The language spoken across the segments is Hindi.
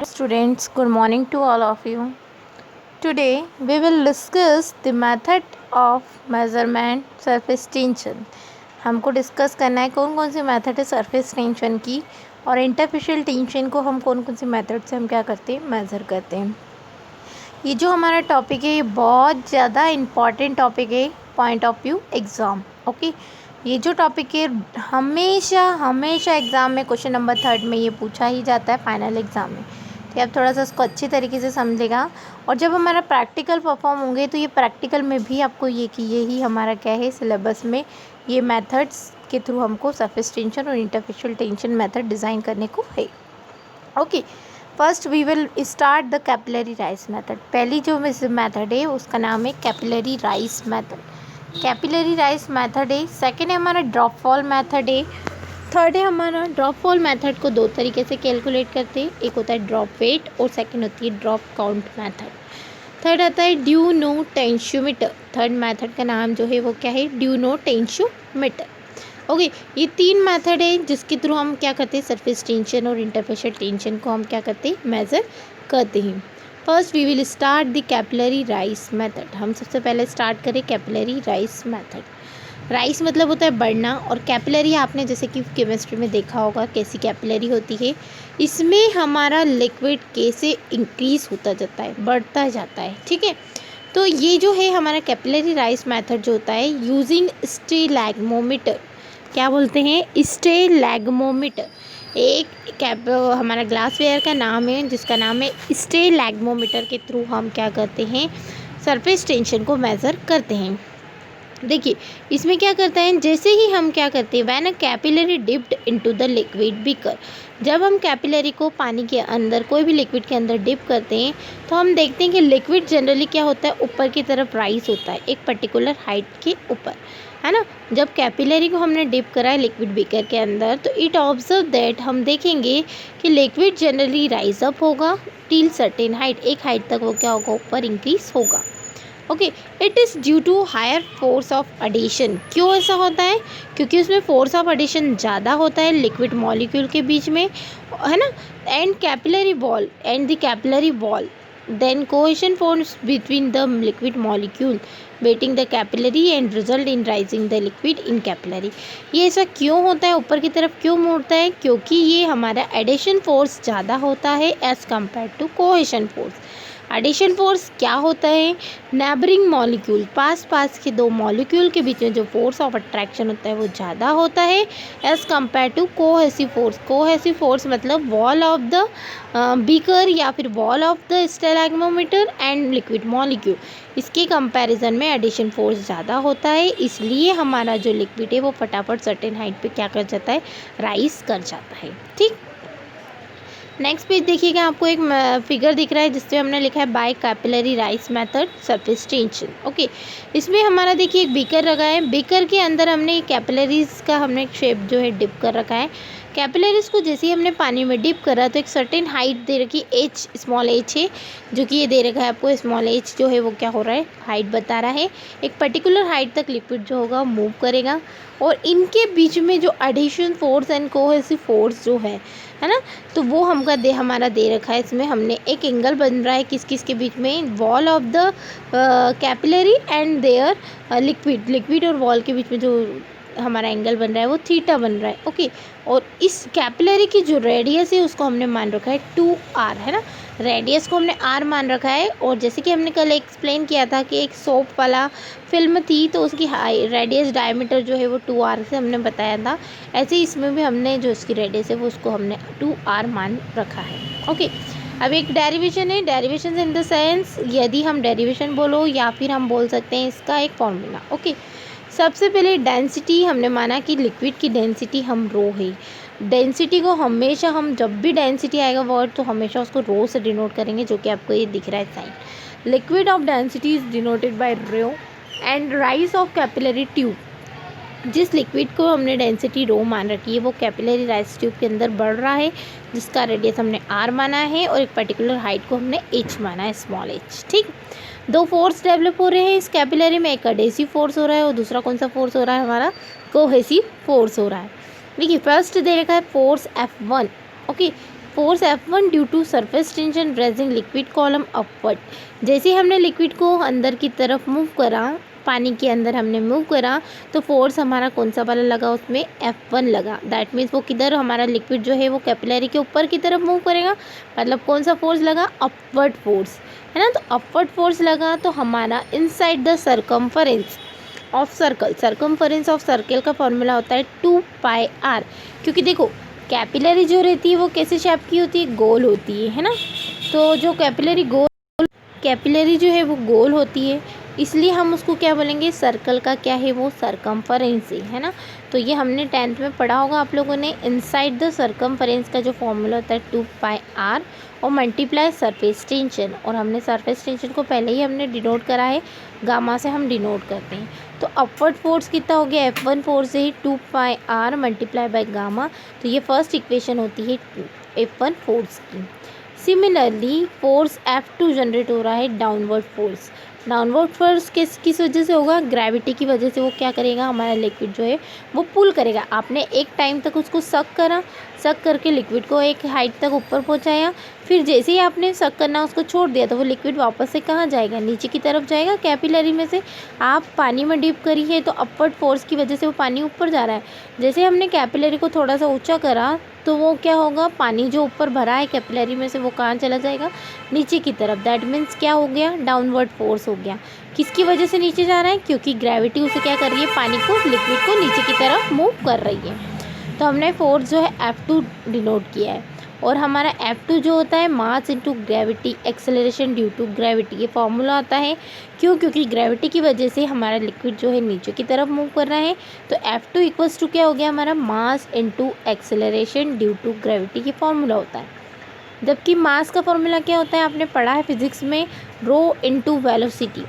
Students, good morning to all of you. Today we will discuss the method of measurement surface tension. हमको डिस्कस करना है कौन कौन सी मेथड है सरफेस टेंशन की और इंटरफेशियल टेंशन को हम कौन कौन सी मेथड से हम क्या करते हैं, मेज़र करते हैं। ये जो हमारा टॉपिक है ये बहुत ज़्यादा इम्पॉर्टेंट टॉपिक है point of view exam. Okay, ये जो टॉपिक है हमेशा एग्ज़ाम में क्वेश्चन नंबर 3 में ये पूछा ही जाता है फाइनल एग्ज़ाम में। तो आप थोड़ा सा इसको अच्छी तरीके से समझेगा और जब हमारा प्रैक्टिकल परफॉर्म होंगे तो ये प्रैक्टिकल में भी आपको यही हमारा क्या है सिलेबस में ये मेथड्स के थ्रू हमको सरफेस टेंशन और इंटरफेशियल टेंशन मेथड डिज़ाइन करने को है। Okay, first we will start the capillary rise method. पहली जो मेथड है उसका नाम है capillary rise method. Capillary rise method है। सेकेंड है हमारा ड्रॉप फॉल मेथड है। थर्ड है हमारा ड्रॉप फॉल मेथड को दो तरीके से कैलकुलेट करते हैं, एक होता है ड्रॉप वेट और सेकंड होती है ड्रॉप काउंट मेथड। थर्ड आता है ड्यू नो टेंशियोमीटर। थर्ड मेथड का नाम जो है वो क्या है, ड्यू नो टेंशियोमीटर। ओके, ये तीन मेथड है जिसके थ्रू हम क्या करते हैं सरफेस टेंशन और इंटरफेशियल टेंशन को हम क्या करते हैं, मेज़र करते हैं। First we will start the capillary rise method. हम सबसे पहले स्टार्ट करें कैपिलरी राइज मेथड। राइस मतलब होता है बढ़ना और कैपिलरी आपने जैसे कि केमिस्ट्री में देखा होगा कैसी कैपिलरी होती है। इसमें हमारा लिक्विड कैसे इंक्रीज़ होता जाता है, बढ़ता जाता है। ठीक है, तो ये जो है हमारा कैपिलरी राइस मेथड जो होता है यूजिंग स्टेलैग्मोमीटर। क्या बोलते हैं, स्टेलैग्मोमीटर। एक हमारा ग्लासवेयर का नाम है जिसका नाम है स्टेलैग्मोमीटर के थ्रू हम क्या करते हैं, सरफेस टेंशन को मेज़र करते हैं। देखिए इसमें क्या करता है, जैसे ही हम क्या करते हैं when a capillary dipped into the liquid beaker. जब हम कैपिलरी को पानी के अंदर कोई भी लिक्विड के अंदर डिप करते हैं तो हम देखते हैं कि लिक्विड जनरली क्या होता है, ऊपर की तरफ राइज होता है एक पर्टिकुलर हाइट के ऊपर, है ना। जब कैपिलरी को हमने डिप करा है लिक्विड बीकर के अंदर तो इट ऑब्जर्व दैट हम देखेंगे कि लिक्विड जनरली राइज अप होगा टिल सर्टेन हाइट। एक हाइट तक वो क्या होगा, ऊपर इंक्रीज होगा। Okay, it is due to higher force of adhesion. क्यों ऐसा होता है, क्योंकि उसमें फोर्स ऑफ एडिशन ज़्यादा होता है लिक्विड मॉलिक्यूल के बीच में, है ना। And capillary wall and the capillary wall then cohesion force between the liquid molecule wetting the capillary and result in rising the liquid in capillary. ये ऐसा क्यों होता है, ऊपर की तरफ क्यों मुड़ता है, क्योंकि ये हमारा एडिशन फोर्स ज़्यादा होता है as compare to cohesion force. Adhesion force क्या होता है, नेबरिंग मॉलिक्यूल पास के दो मॉलिक्यूल के बीच में जो फोर्स ऑफ अट्रैक्शन होता है वो ज़्यादा होता है as compare to cohesive force. Cohesive force मतलब वॉल ऑफ द बीकर या फिर wall of the stalagmometer and liquid molecule. इसके कंपैरिजन में एडिशन फोर्स ज़्यादा होता है, इसलिए हमारा जो लिक्विड है वो फटाफट सर्टेन हाइट पे क्या कर जाता है, राइज कर जाता है। ठीक, नेक्स्ट पेज देखिएगा, आपको एक फिगर दिख रहा है जिससे हमने लिखा है by capillary rise method surface tension. Okay, इसमें हमारा देखिए एक बीकर रखा है, बीकर के अंदर हमने कैपिलरीज का हमने एक शेप जो है डिप कर रखा है। कैपिलरीज को जैसे ही हमने पानी में डिप करा तो एक सर्टेन हाइट दे रखी, एच स्मॉल एच है जो कि ये दे रखा है आपको, स्मॉल एच जो है वो क्या हो रहा है, हाइट बता रहा है। एक पर्टिकुलर हाइट तक लिक्विड जो होगा मूव करेगा और इनके बीच में जो adhesion force and cohesive force जो है ना, तो वो हमारा दे रखा है। इसमें हमने एक एंगल बन रहा है किस के बीच में, wall of the capillary and their liquid और वॉल के बीच में जो हमारा एंगल बन रहा है वो थीटा बन रहा है। ओके, और इस कैपिलरी की जो रेडियस है उसको हमने मान रखा है 2r, है ना। रेडियस को हमने r मान रखा है और जैसे कि हमने कल एक्सप्लेन किया था कि एक सोप वाला फिल्म थी तो उसकी रेडियस डायमीटर जो है वो 2r से हमने बताया था, ऐसे ही इसमें भी हमने जो इसकी रेडियस है वो उसको हमने 2r मान रखा है। ओके, अब एक डेरिवेशन है, डेरिवेशन इन द सेंस यदि हम डेरिवेशन बोलो या फिर हम बोल सकते हैं इसका एक फॉर्मूला। ओके, सबसे पहले डेंसिटी हमने माना कि लिक्विड की डेंसिटी हम रो है। डेंसिटी को हमेशा हम जब भी डेंसिटी आएगा वर्ड तो हमेशा उसको रो से डिनोट करेंगे, जो कि आपको ये दिख रहा है sign. Liquid of density is denoted by rho and rise of capillary tube. जिस लिक्विड को हमने डेंसिटी रो मान रखी है वो कैपिलरी राइज ट्यूब के अंदर बढ़ रहा है जिसका रेडियस हमने r माना है और एक पर्टिकुलर हाइट को हमने h माना है, स्मॉल h। ठीक, दो फोर्स डेवलप हो रहे हैं इस कैपिलरी में, एक एडेसिव फोर्स हो रहा है और दूसरा कौन सा फोर्स हो रहा है, हमारा कोहेसिव फोर्स हो रहा है। देखिए फर्स्ट दे रखा है force F1। Okay, force F1 due to surface tension raising liquid column upward. जैसे हमने लिक्विड को अंदर की तरफ मूव करा, पानी के अंदर हमने मूव करा, तो फोर्स हमारा कौन सा वाला लगा, उसमें F1 लगा। दैट मीन्स वो किधर, हमारा लिक्विड जो है वो कैपिलरी के ऊपर की तरफ मूव करेगा, मतलब कौन सा फोर्स लगा, अपवर्ड फोर्स, है ना। तो अपवर्ड फोर्स लगा तो हमारा inside the circumference of circle, circumference of circle का फॉर्मूला होता है 2πr। क्योंकि देखो कैपिलरी जो रहती है वो कैसे शेप की होती है, गोल होती है ना। तो जो कैपिलरी जो है वो गोल होती है, इसलिए हम उसको क्या बोलेंगे, सर्कल का क्या है वो सरकमफरेंस है ना। तो ये हमने 10th में पढ़ा होगा आप लोगों ने। इनसाइड द सरकमफरेंस का जो फॉर्मूला होता है 2πr और मल्टीप्लाई सरफेस टेंशन, और हमने सरफेस टेंशन को पहले ही हमने डिनोट करा है, गामा से हम डिनोट करते हैं। तो अपवर्ड फोर्स कितना हो गया, F1 फोर्स है 2πr मल्टीप्लाई बाय गामा। तो ये फर्स्ट इक्वेशन होती है F1 फोर्स की। सिमिलरली फोर्स F2 जनरेट हो रहा है डाउनवर्ड फोर्स। डाउनवर्ड फोर्स किस वजह से होगा, ग्रेविटी की वजह से। वो क्या करेगा, हमारा लिक्विड जो है वो पुल करेगा। आपने एक टाइम तक उसको सक करा, सक करके लिक्विड को एक हाइट तक ऊपर पहुंचाया, फिर जैसे ही आपने सक करना उसको छोड़ दिया तो वो लिक्विड वापस से कहाँ जाएगा, नीचे की तरफ जाएगा। कैपिलरी में से आप पानी में डिप करी है तो अपवर्ड फोर्स की वजह से वो पानी ऊपर जा रहा है। जैसे हमने कैपिलरी को थोड़ा सा ऊंचा करा तो वो क्या होगा, पानी जो ऊपर भरा है कैपिलरी में से वो कहाँ चला जाएगा, नीचे की तरफ। दैट मीन्स क्या हो गया, डाउनवर्ड फोर्स हो गया। किसकी वजह से नीचे जा रहा है, क्योंकि ग्रेविटी उसे क्या कर रही है, पानी को, लिक्विड को नीचे की तरफ मूव कर रही है। तो हमने फोर्स जो है F2 डिनोट किया है। और हमारा F2 जो होता है mass into gravity, acceleration due to gravity, ये फॉर्मूला आता है। क्यों, क्योंकि ग्रेविटी की वजह से हमारा लिक्विड जो है नीचे की तरफ मूव कर रहा है। तो F2 इक्वल्स टू क्या हो गया, हमारा mass into acceleration due to gravity, ये फॉर्मूला होता है। जबकि मास का फॉर्मूला क्या होता है, आपने पढ़ा है फिजिक्स में, rho into velocity,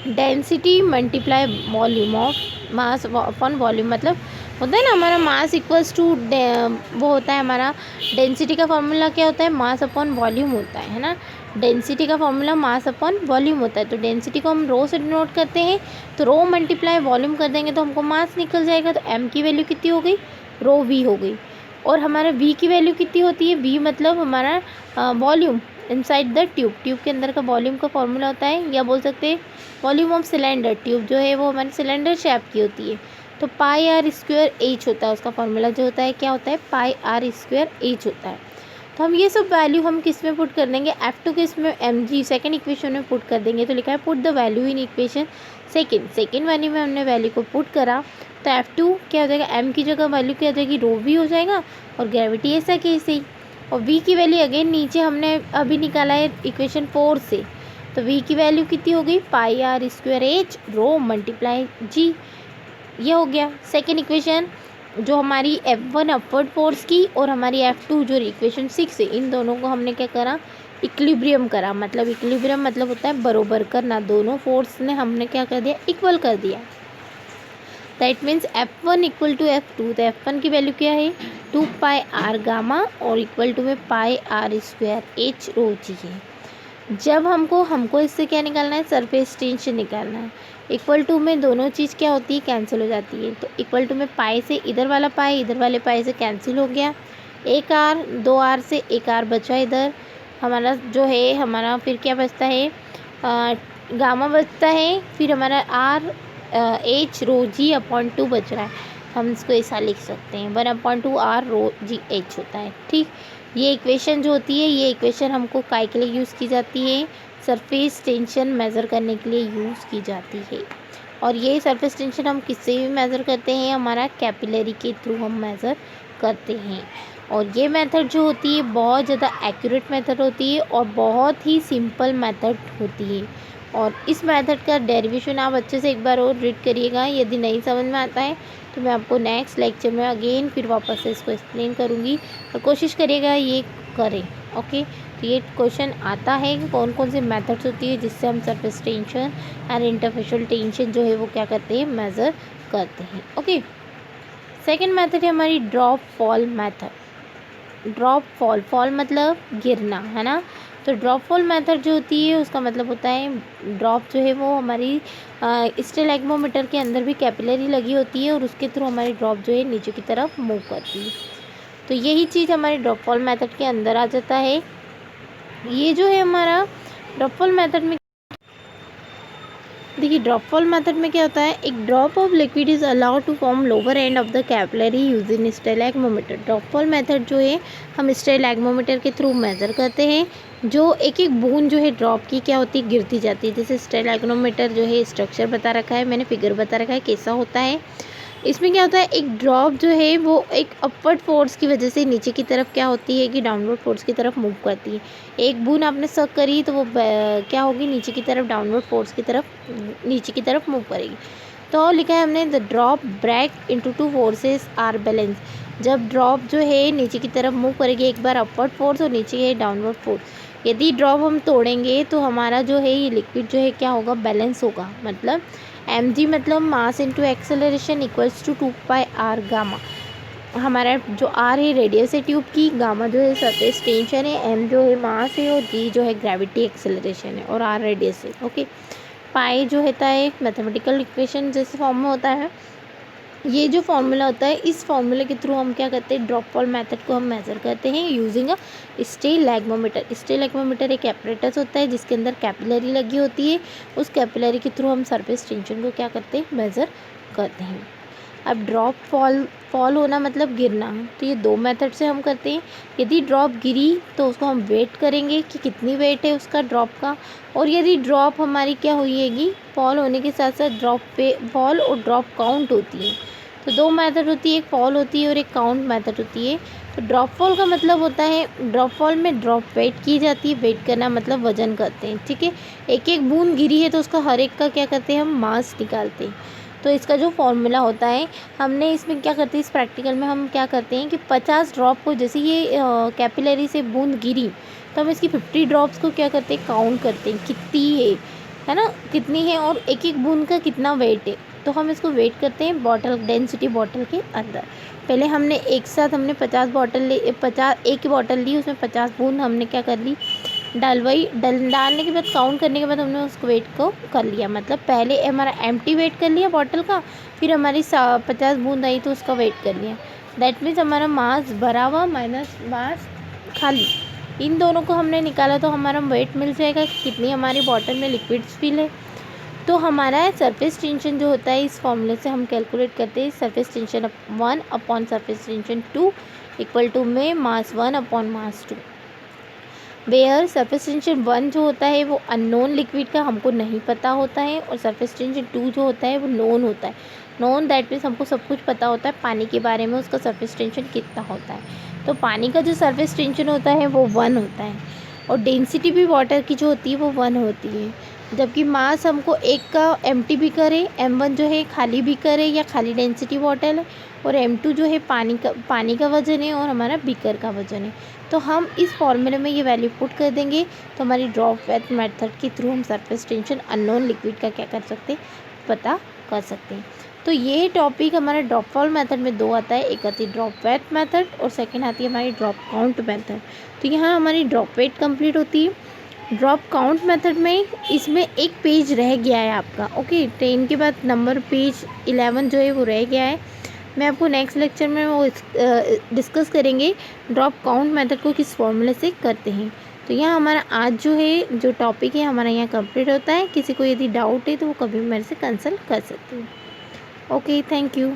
density multiply volume of mass upon volume. मतलब होता है ना, हमारा मास इक्वल्स टू वो होता है हमारा डेंसिटी का फॉर्मूला क्या होता है, मास अपॉन वॉल्यूम होता है ना। डेंसिटी का फॉर्मूला मास अपॉन वॉल्यूम होता है। तो डेंसिटी को हम रो से डिनोट करते हैं, तो रो मल्टीप्लाई वॉल्यूम कर देंगे तो हमको मास निकल जाएगा। तो m की वैल्यू कितनी हो गई, रो v हो गई। और हमारा v की वैल्यू कितनी होती है, v मतलब हमारा volume inside the tube, tube के अंदर का वॉल्यूम का फॉर्मूला होता है, या बोल सकते हैं वॉल्यूम ऑफ सिलेंडर। ट्यूब जो है वो हमारी सिलेंडर शेप की होती है। तो πr² h होता है, उसका फॉर्मूला जो होता है क्या होता है, πr² h होता है। तो हम ये सब वैल्यू हम किस में पुट कर देंगे, F2 के इसमें mg सेकंड इक्वेशन में पुट कर देंगे। तो लिखा है put the value in equation second value में हमने वैल्यू को पुट करा, तो F2 क्या हो जाएगा, m की जगह वैल्यू क्या हो जाएगी, रो v हो जाएगा, और ग्रेविटी ऐसा कि ऐसे ही। और v की वैल्यू अगेन नीचे हमने अभी निकाला है इक्वेशन 4 से, तो v की वैल्यू कितनी हो गई, πr² h row multiply g, ये हो गया सेकेंड इक्वेशन। जो हमारी F1 अपवर्ड फोर्स की और हमारी F2 जो इक्वेशन 6 है, इन दोनों को हमने क्या करा, इक्विलिब्रियम करा। मतलब इक्विलिब्रियम मतलब होता है बरोबर करना, दोनों फोर्स ने हमने क्या कर दिया, इक्वल कर दिया। That means F1 equal to F2। तो F1 की वैल्यू क्या है, 2πr गामा, और इक्वल टू में πr² h रो जी है। जब हमको इससे क्या निकालना है, सरफेस टेंशन निकालना है। इक्वल टू में दोनों चीज़ क्या होती है, कैंसिल हो जाती है। तो इक्वल टू में पाई से इधर वाला पाई, इधर वाले पाई से कैंसिल हो गया। एक आर, 2r से एक आर बचा इधर हमारा जो है, हमारा फिर क्या बचता है, गामा बचता है, फिर हमारा r h रो जी अपॉन 2 बच रहा है। हम इसको ऐसा लिख सकते हैं, 1/2 r रो जी h होता है। ठीक, ये इक्वेशन जो होती है, ये इक्वेशन हमको काय के लिए यूज़ की जाती है, सरफेस टेंशन मेज़र करने के लिए यूज़ की जाती है। और ये सरफेस टेंशन हम किससे भी मेज़र करते हैं, हमारा कैपिलरी के थ्रू हम मेज़र करते हैं। और ये मेथड जो होती है बहुत ज़्यादा एक्यूरेट मेथड होती है और बहुत ही सिंपल मेथड होती है। और इस मेथड का डेरिवेशन आप अच्छे से एक बार और रीड करिएगा। यदि नहीं समझ में आता है तो मैं आपको नेक्स्ट लेक्चर में अगेन फिर वापस से इसको एक्सप्लेन करूँगी, और कोशिश करिएगा ये करें। ओके, तो ये क्वेश्चन आता है कि कौन कौन से मेथड्स होती है जिससे हम surface tension and interfacial tension जो है वो क्या करते हैं, मेज़र करते हैं। ओके, सेकेंड मेथड है हमारी drop fall method. Drop fall मतलब गिरना, है ना। तो ड्रॉप फॉल मेथड जो होती है उसका मतलब होता है, ड्रॉप जो है वो हमारी स्टेलेग्मोमीटर के अंदर भी कैपिलरी लगी होती है और उसके थ्रू हमारी ड्रॉप जो है नीचे की तरफ मूव करती है। तो यही चीज़ हमारे ड्रॉपफॉल मेथड के अंदर आ जाता है। ये जो है हमारा ड्रॉपफॉल मेथड में, देखिए ड्रॉपफॉल मेथड में क्या होता है, एक drop of liquid is allowed to form lower end of the capillary using stalagmometer. Drop fall method जो है हम स्टेलैग्मोमीटर के थ्रू मेज़र करते हैं। जो एक एक बूंद जो है ड्रॉप की क्या होती है, गिरती जाती है। जैसे स्टेलैग्मोमीटर जो है स्ट्रक्चर बता रखा है, मैंने फिगर बता रखा है कैसा होता है। इसमें क्या होता है, एक ड्रॉप जो है वो एक अपवर्ड फोर्स की वजह से नीचे की तरफ क्या होती है कि डाउनवर्ड फोर्स की तरफ मूव करती है। एक बूंद आपने सक करी तो वो क्या होगी, नीचे की तरफ डाउनवर्ड फोर्स की तरफ नीचे की तरफ मूव करेगी। तो लिखा है हमने the drop break into two forces are balance. जब ड्रॉप जो है नीचे की तरफ मूव करेगी, एक बार अपवर्ड फोर्स और नीचे है डाउनवर्ड फोर्स। यदि ड्रॉप हम तोड़ेंगे तो हमारा जो है ये लिक्विड जो है क्या होगा, बैलेंस होगा। मतलब mg मतलब mass into acceleration equals to 2πr gamma. हमारा जो r है रेडियस है ट्यूब की, गामा जो है सरफेस टेंशन है, m जो है मास है और g जो है ग्रेविटी एक्सेलरेशन है और r रेडियस है। ओके, पाई जो होता है मैथमेटिकल इक्वेशन जैसे फॉर्म में होता है। ये जो फॉर्मूला होता है, इस फॉर्मूले के थ्रू हम क्या करते हैं, ड्रॉपफॉल मेथड को हम मेज़र करते हैं यूजिंग अ स्टेलैग्मोमीटर। स्टेलैग्मोमीटर एक एपरेटस होता है जिसके अंदर कैपिलरी लगी होती है। उस कैपिलरी के थ्रू हम सरफेस टेंशन को क्या करते हैं, मेज़र करते हैं। अब ड्रॉप फॉल होना मतलब गिरना, तो ये दो मेथड से हम करते हैं। यदि ड्रॉप गिरी तो उसको हम वेट करेंगे कि कितनी वेट है उसका ड्रॉप का, और यदि ड्रॉप हमारी क्या हुईगी, फॉल होने के साथ साथ ड्रॉप पे फॉल और ड्रॉप काउंट होती है। तो दो मेथड होती है, एक फॉल होती है और एक काउंट मेथड होती है। तो ड्रॉप फॉल का मतलब होता है, ड्रॉप फॉल में ड्रॉप वेट की जाती है, वेट करना मतलब वजन करते हैं। ठीक है, एक एक बूंद गिरी है तो उसका हर एक का क्या करते हैं, हम मास निकालते हैं। तो इसका जो फॉर्मूला होता है, हमने इसमें क्या करते हैं, इस प्रैक्टिकल में हम क्या करते हैं कि 50 ड्रॉप को, जैसे ये कैपिलरी से बूंद गिरी तो हम इसकी 50 ड्रॉप्स को क्या करते हैं, काउंट करते हैं कितनी है ना, कितनी है और एक एक बूंद का कितना वेट है। तो हम इसको वेट करते हैं बॉटल, डेंसिटी बॉटल के अंदर। पहले हमने एक साथ हमने 50 बॉटल ले 50 एक ही बॉटल ली, उसमें 50 बूंद हमने क्या कर ली, डालने के बाद काउंट करने के बाद हमने उस वेट को कर लिया। मतलब पहले हमारा एम्प्टी वेट कर लिया बॉटल का, फिर हमारी 50 बूंद आई तो उसका वेट कर लिया। दैट मीन्स हमारा मास भरा हुआ माइनस मास खाली, इन दोनों को हमने निकाला तो हमारा वेट मिल जाएगा कि कितनी हमारी बॉटल में लिक्विड्स फिल है। तो हमारा सरफेस टेंशन जो होता है, इस फॉर्मूले से हम कैलकुलेट करते हैं surface tension 1 upon surface tension 2 equal to में mass 1 upon mass 2। Where surface tension 1 जो होता है वो अननोन लिक्विड का हमको नहीं पता होता है, और सरफेस टेंशन 2 जो होता है वो नोन होता है। नोन दैट मीन्स हमको सब कुछ पता होता है पानी के बारे में, उसका सरफेस टेंशन कितना होता है। तो पानी का जो सरफेस टेंशन होता है वो 1 होता है, और डेंसिटी भी वाटर की जो होती है वो 1 होती है। जबकि मास हमको एक का एम्प्टी भी करे, m1 जो है खाली भी करे या खाली डेंसिटी बॉटल है, और m2 जो है पानी का वजन है और हमारा बीकर का वजन है। तो हम इस फॉर्मूले में ये वैल्यू पुट कर देंगे तो हमारी ड्रॉप वेट मेथड के थ्रू हम सरफेस टेंशन अननोन लिक्विड का क्या कर सकते हैं, पता कर सकते हैं। तो ये टॉपिक हमारे ड्रॉप फॉल मेथड में दो आता है, एक आती है ड्रॉप वेट मेथड और सेकेंड आती है हमारी ड्रॉप काउंट मेथड। तो यहाँ हमारी ड्रॉप वेट कंप्लीट होती है। ड्रॉप काउंट मेथड में इसमें एक पेज रह गया है आपका, ओके, 10 के बाद नंबर पेज 11 जो है वो रह गया है। मैं आपको नेक्स्ट लेक्चर में वो डिस्कस करेंगे ड्रॉप काउंट मेथड को किस फॉर्मूले से करते हैं। तो यहाँ हमारा आज जो है जो टॉपिक है हमारा यहाँ कंप्लीट होता है। किसी को यदि डाउट है तो वो कभी मेरे से कंसल्ट कर सकते हैं। Okay, thank you.